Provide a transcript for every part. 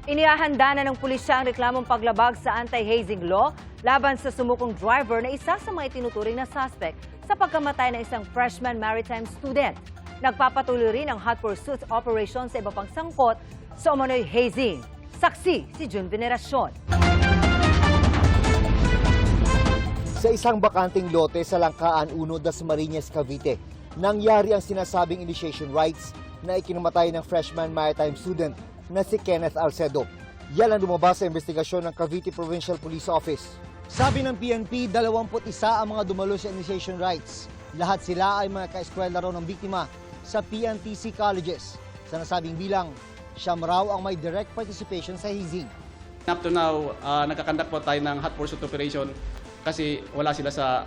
Inihahanda na ng pulisya ang reklamong paglabag sa anti-hazing law laban sa sumukong driver na isa sa mga itinuturing na suspect sa pagkamatay ng isang freshman maritime student. Nagpapatuloy rin ang hot pursuit operation sa iba pang sangkot sa umano'y hazing. Saksi si Jun Veneracion. Sa isang bakanting lote sa Langkaan 1, Dasmariñas, Cavite, nangyari ang sinasabing initiation rites na ikinamatay ng freshman maritime student na si Kenneth Alcedo. Yan ang lumabas sa investigasyon ng Cavite Provincial Police Office. Sabi ng PNP, 21 ang mga dumalo sa initiation rites. Lahat sila ay mga kaeskwela raw ng biktima sa PNTC colleges. Sa nasabing bilang, siyam raw ang may direct participation sa hazing. Up to now, nagkakandak po tayo ng hot pursuit operation kasi wala sila sa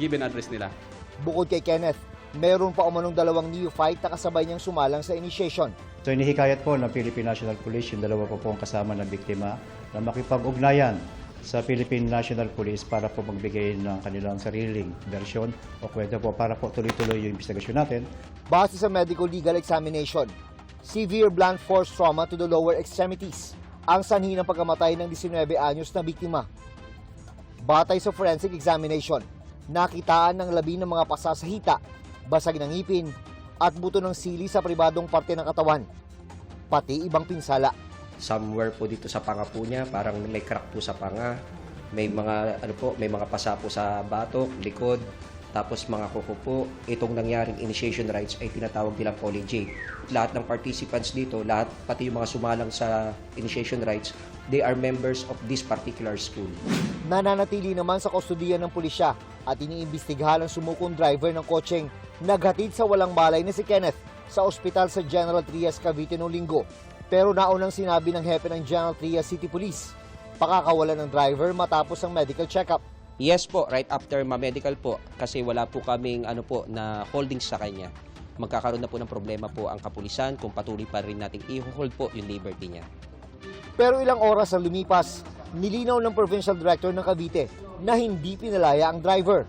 given address nila. Bukod kay Kenneth, meron pa umanong dalawang neophyte na kasabay niyang sumalang sa initiation. So inihikayat po ng Philippine National Police yung dalawa po pong kasama ng biktima na makipag-ugnayan sa Philippine National Police para po magbigay ng kanilang sariling versyon o kwento po para po tuloy-tuloy yung investigasyon natin. Base sa medical legal examination, severe blunt force trauma to the lower extremities ang sanhi ng pagkamatay ng 19 anyos na biktima. Batay sa forensic examination, nakitaan ng labi ng mga pasa sa hita, basag ng ngipin at buto ng sili sa pribadong parte ng katawan, pati ibang pinsala. Somewhere po dito sa panga po niya, parang may crack po sa panga, may mga pasa po sa batok, likod, tapos mga kuko po. Itong nangyaring initiation rites ay tinatawag nilang Poly-J. Lahat ng participants dito, pati yung mga sumalang sa initiation rites, they are members of this particular school. Nananatili naman sa kustudiya ng pulisya at iniimbestigahan ang sumukong driver ng kotseng naghatid sa walang malay na si Kenneth sa ospital sa General Trias, Cavite noong Linggo. Pero naunang sinabi ng hepe ng General Trias City Police, pakakawalan ng driver matapos ang medical check-up. Yes po, right after ma-medical po, kasi wala po kaming na holdings sa kanya. Magkakaroon na po ng problema po ang kapulisan kung patuloy pa rin nating i-hold po yung liberty niya. Pero ilang oras ang lumipas, nilinaw ng Provincial Director ng Cavite na hindi pinalaya ang driver.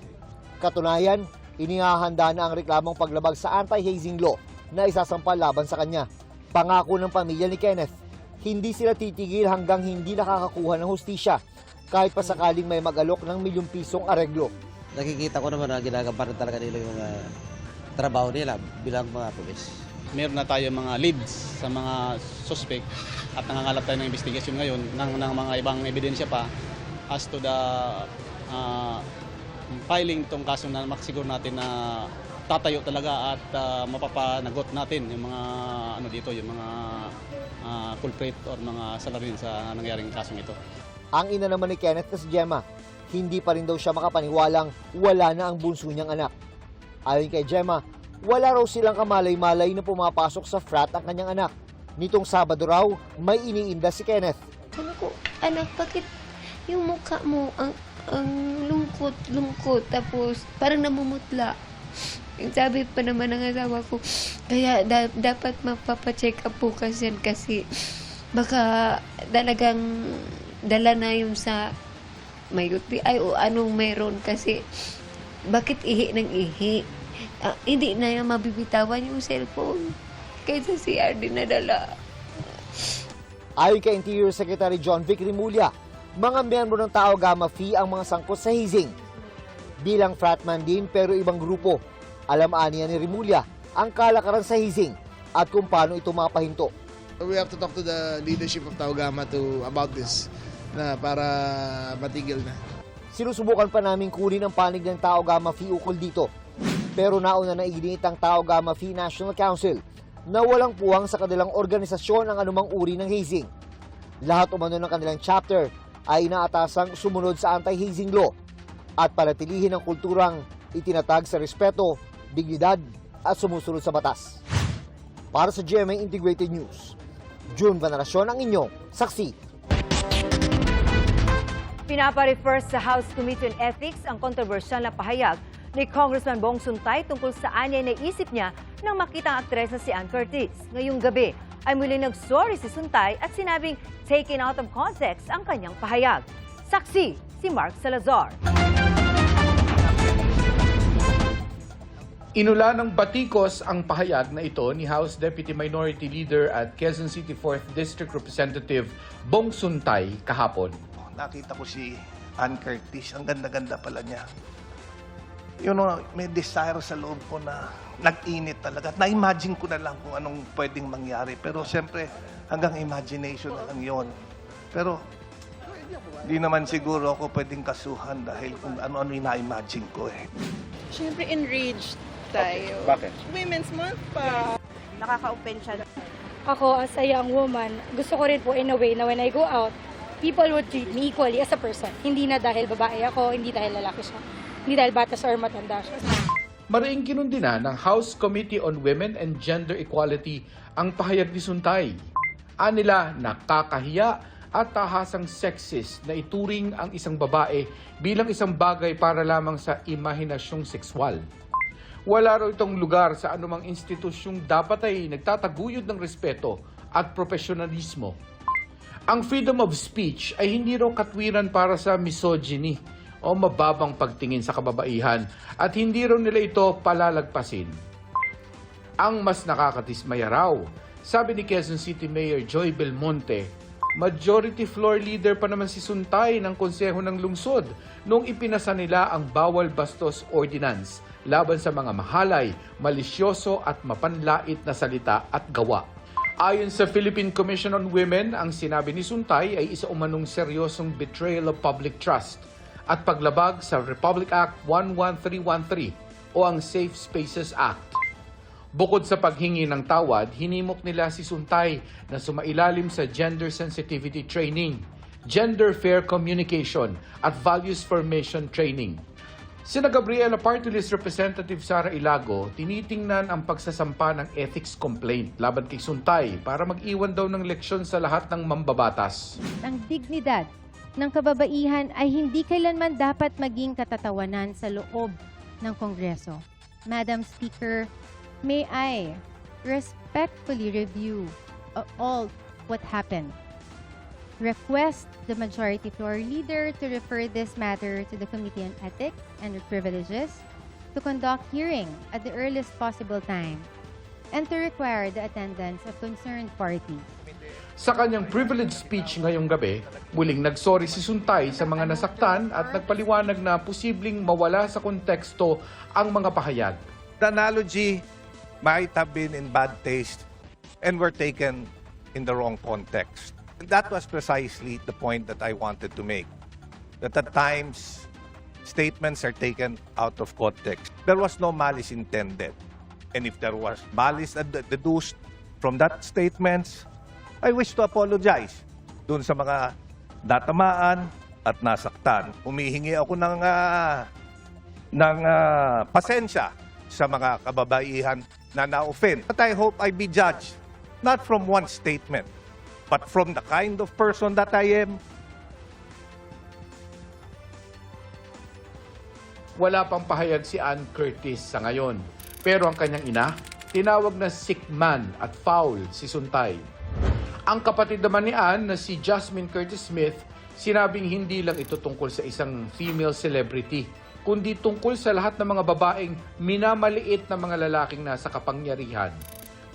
Katunayan, inihahanda na ang reklamong paglabag sa anti-hazing law na isasampal laban sa kanya. Pangako ng pamilya ni Kenneth, hindi sila titigil hanggang hindi nakakakuha ng hustisya kahit pa sakaling may mag-alok ng ₱1,000,000 areglo. Nakikita ko naman na ginagampanan talaga nila yung trabaho nila bilang mga pulis. Meron na tayo mga leads sa mga suspect at nangangalap tayo ng investigasyon ngayon ng mga ibang ebidensya pa as to the filing itong kaso na makasiguro natin na tatayo talaga at mapapanagot natin yung mga yung mga culprit or mga salarin sa nangyaring kasong ito. Ang ina naman ni Kenneth na si Gemma, hindi pa rin daw siya makapaniwalang wala na ang bunso niyang anak. Ayon kay Gemma, wala raw silang kamalay-malay na pumapasok sa frat ang kanyang anak. Nitong Sabado raw, may iniinda si Kenneth. Sabi ko, anak, bakit yung mukha mo ang lungkot, tapos parang namumutla. Sabi pa naman ng asawa ko, kaya dapat mapapacheck up po kasi baka talagang dala na yung sa may UTI o anong meron kasi bakit ihi ng ihi. Hindi na yung mabibitawan yung cellphone kaysa CR din nadala. Ayon kay Interior Secretary John Vic Rimulya, mga miyembro ng Tau Gamma Phi ang mga sangkot sa hazing. Bilang fratman din pero ibang grupo, alam aniya ni Rimulya ang kalakaran sa hazing at kung paano ito mapahinto. We have to talk to the leadership of Tau Gamma about this na para matigil na. Sinusubukan pa namin kunin ang panig ng Tau Gamma Phi ukol dito. Pero nauna na iginit ang Tau Gamma Phi National Council na walang puwang sa kanilang organisasyon ang anumang uri ng hazing. Lahat umano ng kanilang chapter ay inaatasang sumunod sa anti-hazing law at panatilihin ang kulturang itinatag sa respeto, dignidad at sumusunod sa batas. Para sa GMA Integrated News, Jun Veneracion ang inyong saksi. Pinapa-refer sa House Committee on Ethics ang kontrobersyal na pahayag ni Congressman Bong Suntay tungkol sa anyay na isip niya nang makita ang aktres na si Ann Curtis. Ngayong gabi ay muling nag-sorry si Suntay at sinabing taken out of context ang kanyang pahayag. Saksi si Mark Salazar. Inula ng batikos ang pahayag na ito ni House Deputy Minority Leader at Quezon City 4th District Representative Bong Suntay kahapon. Nakita ko si Ann Curtis. Ang ganda-ganda pala niya. May desire sa loob ko na nag-init talaga. Na-imagine ko na lang kung anong pwedeng mangyari. Pero siyempre, hanggang imagination na lang yun. Pero, di naman siguro ako pwedeng kasuhan dahil kung ano-ano yung na-imagine ko eh. Siyempre, enraged tayo. Bakit? Women's Month pa. Nakaka-open siya. Ako, as a young woman, gusto ko rin po in a way na when I go out, people would treat me equally as a person. Hindi na dahil babae ako, hindi dahil lalaki siya, hindi dahil batas or matanda siya. Mariing kinundina ng House Committee on Women and Gender Equality ang pahayag ni Suntay. Anila nakakahiya at tahasang sexist na ituring ang isang babae bilang isang bagay para lamang sa imahinasyong sexual. Wala raw itong lugar sa anumang institusyong dapat ay nagtataguyod ng respeto at profesionalismo. Ang freedom of speech ay hindi raw katwiran para sa misogyny o mababang pagtingin sa kababaihan at hindi raw nila ito palalagpasin. Ang mas nakakatismaya raw, sabi ni Quezon City Mayor Joy Belmonte, majority floor leader pa naman si Suntay ng Konseho ng Lungsod noong ipinasa nila ang Bawal Bastos Ordinance laban sa mga mahalay, malisyoso at mapanlait na salita at gawa. Ayon sa Philippine Commission on Women, ang sinabi ni Suntay ay isa umanong seryosong betrayal of public trust at paglabag sa Republic Act 11313 o ang Safe Spaces Act. Bukod sa paghingi ng tawad, hinimok nila si Suntay na sumailalim sa gender sensitivity training, gender fair communication at values formation training. Sina Gabriela Party List Representative Sara Ilago, tinitingnan ang pagsasampa ng ethics complaint laban kay Suntay para mag-iwan daw ng leksyon sa lahat ng mambabatas. Ang dignidad ng kababaihan ay hindi kailanman dapat maging katatawanan sa loob ng Kongreso. Madam Speaker, may I respectfully review all what happened. Request the majority floor leader to refer this matter to the Committee on Ethics and Privileges to conduct hearing at the earliest possible time and to require the attendance of concerned parties. Sa kanyang privilege speech ngayong gabi, muling nagsorry si Suntay sa mga nasaktan at nagpaliwanag na posibleng mawala sa konteksto ang mga pahayag. The analogy might have been in bad taste and were taken in the wrong context. That was precisely the point that I wanted to make. That at times, statements are taken out of context. There was no malice intended. And if there was malice deduced from that statements, I wish to apologize dun sa mga natamaan at nasaktan. Humihingi ako ng pasensya sa mga kababaihan na na-offend. But I hope I be judged not from one statement, but from the kind of person that I am. Wala pang pahayag si Ann Curtis sa ngayon. Pero ang kanyang ina, tinawag na sick man at foul si Suntay. Ang kapatid naman ni Ann na si Jasmine Curtis Smith, sinabing hindi lang ito tungkol sa isang female celebrity, kundi tungkol sa lahat ng mga babaeng minamaliit na mga lalaking nasa kapangyarihan.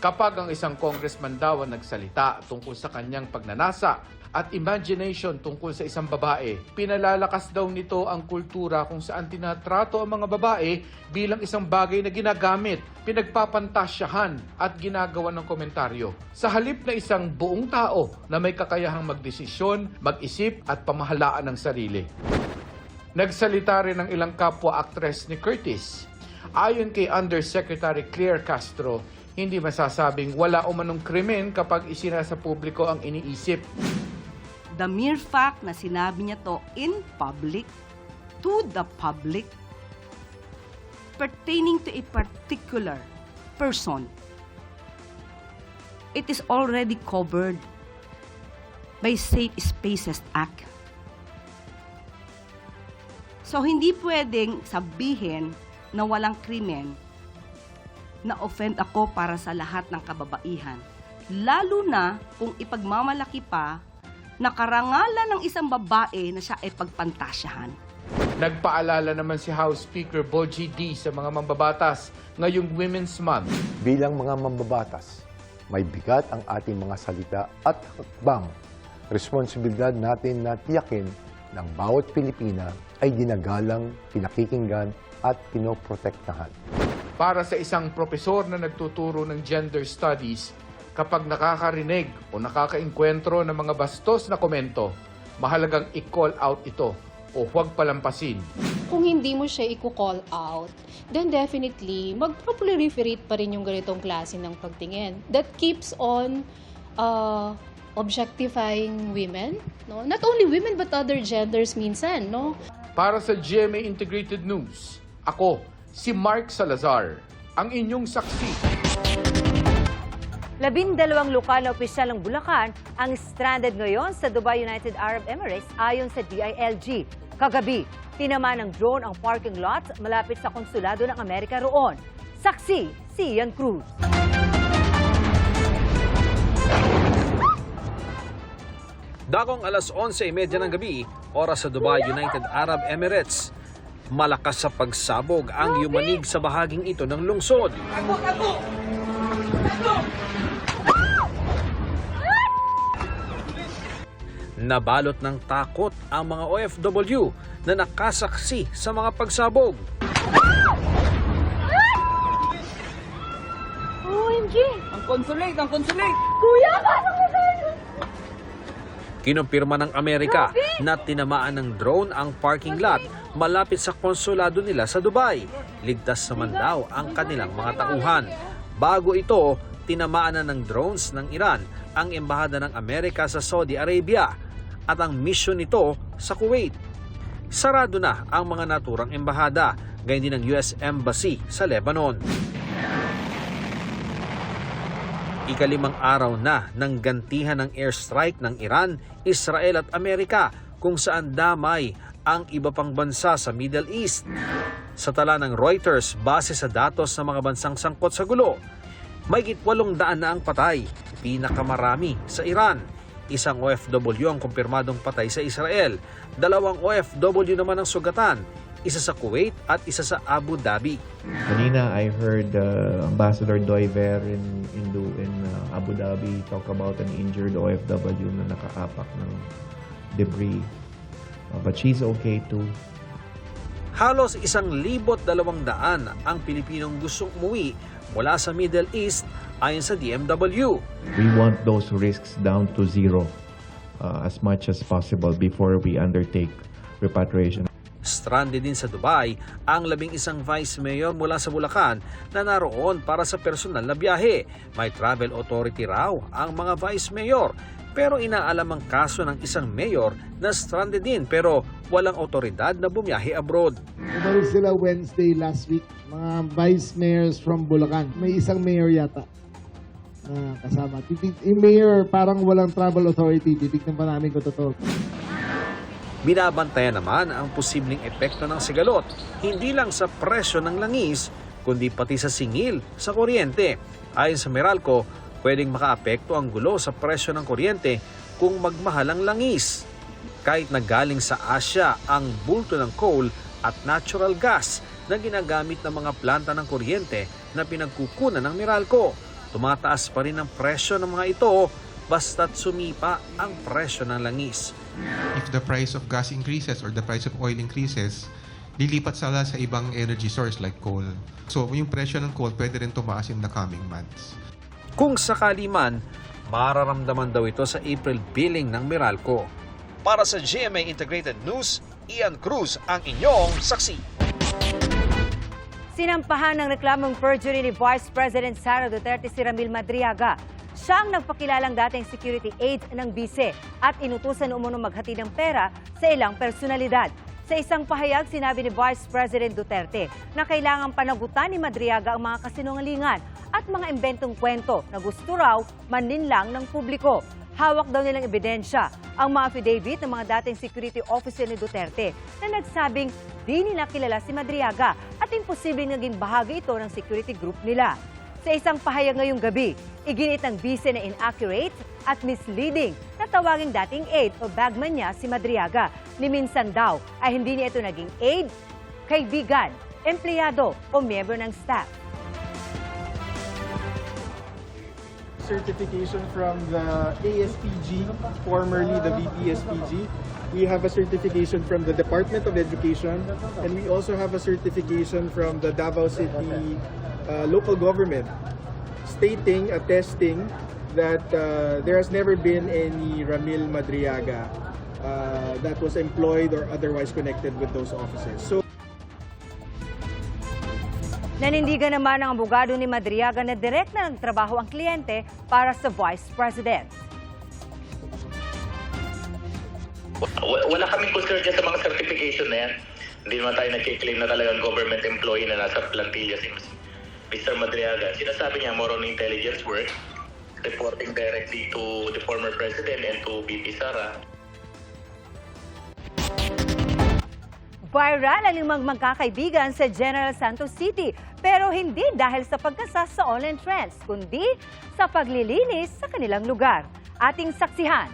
Kapag ang isang congressman daw ang nagsalita tungkol sa kanyang pagnanasa at imagination tungkol sa isang babae, pinalalakas daw nito ang kultura kung saan tinatrato ang mga babae bilang isang bagay na ginagamit, pinagpapantasyahan at ginagawa ng komentaryo. Sa halip na isang buong tao na may kakayahang magdesisyon, mag-isip at pamahalaan ng sarili. Nagsalita rin ng ilang kapwa-aktres ni Curtis. Ayon kay Undersecretary Claire Castro, hindi masasabing wala umanong krimen kapag isinasa publiko ang iniisip. The mere fact na sinabi niya to in public, to the public, pertaining to a particular person, it is already covered by Safe Spaces Act. So, hindi pwedeng sabihin na walang krimen na offend ako para sa lahat ng kababaihan. Lalo na kung ipagmamalaki pa na karangalan ng isang babae na siya ay pagpantasyahan. Nagpaalala naman si House Speaker Boji D sa mga mambabatas ngayong Women's Month. Bilang mga mambabatas, may bigat ang ating mga salita at hakbang. Responsibilidad natin na tiyakin ng bawat Pilipina ay ginagalang, pinakikinggan at pinoprotektahan. Para sa isang propesor na nagtuturo ng gender studies, kapag nakakarinig o nakakainkwentro ng mga bastos na komento, mahalagang i-call out ito o huwag palampasin. Kung hindi mo siya i-call out, then definitely mag-proliferate pa rin yung ganitong klase ng pagtingin. That keeps on objectifying women, no? Not only women but other genders minsan, no? Para sa GMA Integrated News, ako, si Mark Salazar, ang inyong saksi. 12 lokal na opisyal ng Bulacan ang stranded ngayon sa Dubai, United Arab Emirates ayon sa DILG. Kagabi, tinamaan ng drone ang parking lot malapit sa konsulado ng Amerika roon. Saksi, si Ian Cruz. Dakong alas 11:30 ng gabi, oras sa Dubai, United Arab Emirates. Malakas sa pagsabog ang yumanig sa bahaging ito ng lungsod. Nabalot ng takot ang mga OFW na nakasaksi sa mga pagsabog. OMG! Ang consulate! Kuya, pasok mo tayo! Kinumpirma ng Amerika na tinamaan ng drone ang parking lot malapit sa konsulado nila sa Dubai. Ligtas naman daw ang kanilang mga tauhan. Bago ito, tinamaan na ng drones ng Iran ang embahada ng Amerika sa Saudi Arabia at ang misyon nito sa Kuwait. Sarado na ang mga naturang embahada, gayon din ang US Embassy sa Lebanon. Ikalimang araw na ng gantihan ng airstrike ng Iran, Israel at Amerika kung saan damay ang iba pang bansa sa Middle East. Sa tala ng Reuters, base sa datos ng mga bansang sangkot sa gulo, mahigit 800 na ang patay, pinakamarami sa Iran. Isang OFW ang kumpirmadong patay sa Israel, 2 OFW naman ang sugatan, isa sa Kuwait at isa sa Abu Dhabi. Kanina I heard Ambassador Doiver in Abu Dhabi talk about an injured OFW na nakaapak ng debris. But she's okay too. Halos 1,200 ang Pilipinong gustong umuwi mula sa Middle East ayon sa DMW. We want those risks down to zero as much as possible before we undertake repatriation. Stranded din sa Dubai ang 11 vice mayor mula sa Bulacan na naroon para sa personal na biyahe. May travel authority raw ang mga vice mayor, pero inaalam ang kaso ng isang mayor na stranded din pero walang otoridad na bumiyahe abroad. Umalis sila Wednesday last week, mga vice mayors from Bulacan. May isang mayor yata na kasama. Yung mayor parang walang travel authority. Titignan pa namin kung totoo. Binabantayan naman ang posibleng epekto ng sigalot, hindi lang sa presyo ng langis, kundi pati sa singil sa kuryente. Ayon sa Meralco, pwedeng makaapekto ang gulo sa presyo ng kuryente kung magmahal ang langis. Kahit nagaling sa Asia ang bulto ng coal at natural gas na ginagamit ng mga planta ng kuryente na pinagkukunan ng Meralco, tumataas pa rin ang presyo ng mga ito basta't sumipa ang presyo ng langis. If the price of gas increases or the price of oil increases, lilipat sila sa ibang energy source like coal. So yung presyo ng coal pwede rin tumaas in the coming months. Kung sakali man, mararamdaman daw ito sa April billing ng Meralco. Para sa GMA Integrated News, Ian Cruz ang inyong saksi. Sinampahan ng reklamong perjury ni Vice President Sara Duterte si Ramil Madriaga. Siya ang nagpakilalang dating security aide ng bise at inutusan umano maghatid ng pera sa ilang personalidad. Sa isang pahayag, sinabi ni Vice President Duterte na kailangan panagutan ni Madriaga ang mga kasinungalingan at mga imbentong kwento na gusto raw maninlang ng publiko. Hawak daw nilang ebidensya ang mga affidavit ng mga dating security officer ni Duterte na nagsabing di nila kilala si Madriaga at imposibleng naging bahagi ito ng security group nila. Sa isang pahayag ngayong gabi, iginit ng bise na inaccurate at misleading na tawaging dating aide o bagman niya si Madriaga. Ni minsan daw ay hindi niya ito naging aide, kaibigan, empleyado o miyembro ng staff. Certification from the ASPG, formerly the VPSPG. We have a certification from the Department of Education, and we also have a certification from the Davao City local government, attesting that there has never been any Ramil Madriaga that was employed or otherwise connected with those offices. So, Nanindigan naman ang abogado ni Madriaga na direct na nagtrabaho ang kliyente para sa Vice President. Wala kaming concern dyan sa mga certification na yan. Hindi naman tayo nagkiklaim na talagang government employee na nasa plantilla si Mr. Madriaga. Sinasabi niya more on intelligence work, reporting directly to the former president and to VP Sara. Viral ang 5 magkakaibigan sa General Santos City, pero hindi dahil sa pagkasa sa online trends, kundi sa paglilinis sa kanilang lugar. Ating saksihan.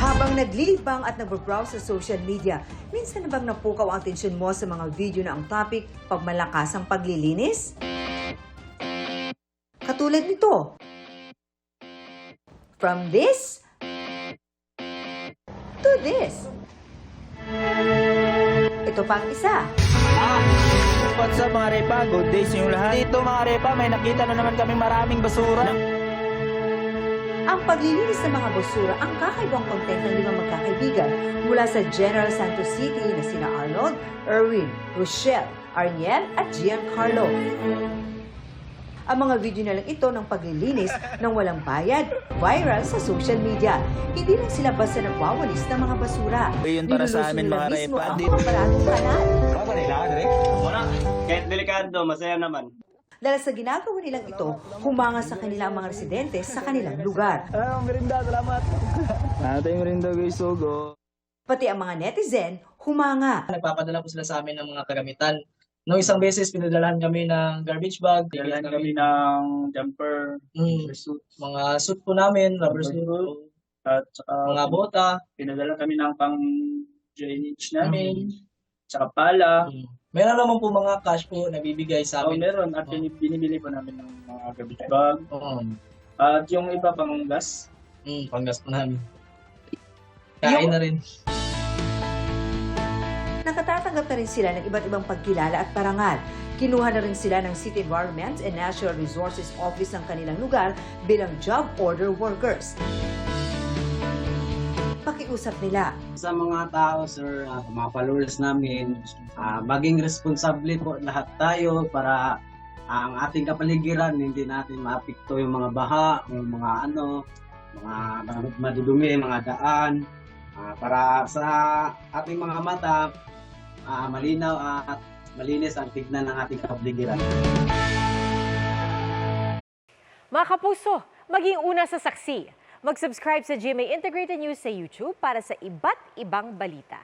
Habang naglilibang at nagbabrowse sa social media, minsan na bang napukaw ang atensyon mo sa mga video na ang topic, pagmalakas ang paglilinis? Katulad nito. From this to this. Ito pang isa. What's up mga repa? Good days yung lahat. Dito mga repa, may nakita na naman kami maraming basura. Ang paglilinis ng mga basura ang kakaibang content ng 5 magkakaibigan mula sa General Santos City na sina Arnold, Erwin, Rochelle, Arniel at Giancarlo. Ang mga video na lang ito ng paglilinis ng walang bayad, viral sa social media. Hindi lang sila basta nagwawalis ng mga basura. Yun para sa amin mga repa. Ang paparatong kanal. Kahit delikado, masaya naman. Dahil sa ginagawa nilang ito, humanga sa kanilang mga residente sa kanilang lugar. Merinda, salamat. Natay merinda guys, sogo. Pati ang mga netizen, humanga. Nagpapadala po sila sa amin ng mga kagamitan. Noong isang beses, pinadalahan kami ng garbage bag. Pinadalahan kami ng jumper, suit. Mga suit po namin, rubber suit. At saka mga bota. Pinadala kami ng pang drainage namin. Tsaka pala. Meron naman po mga cash po na bibigay sa amin. Meron. At binibili po namin ng mga garbage bag. At yung iba pang gas. Pang gas po namin. Kain na rin. Nakatatanggap na rin sila ng iba't ibang pagkilala at parangal. Kinuha na rin sila ng City Environment and Natural Resources Office ng kanilang lugar bilang job order workers. Pakiusap nila. Sa mga tao, sir, mga followers namin, maging responsable po lahat tayo para ang ating kapaligiran, hindi natin maapekto yung mga baha, yung mga mga madudumi, mga daan, para sa ating mga mata, malinaw at malinis ang tignan ng ating kapaligiran. Mga kapuso, maging una sa saksi. Mag-subscribe sa GMA Integrated News sa YouTube para sa iba't ibang balita.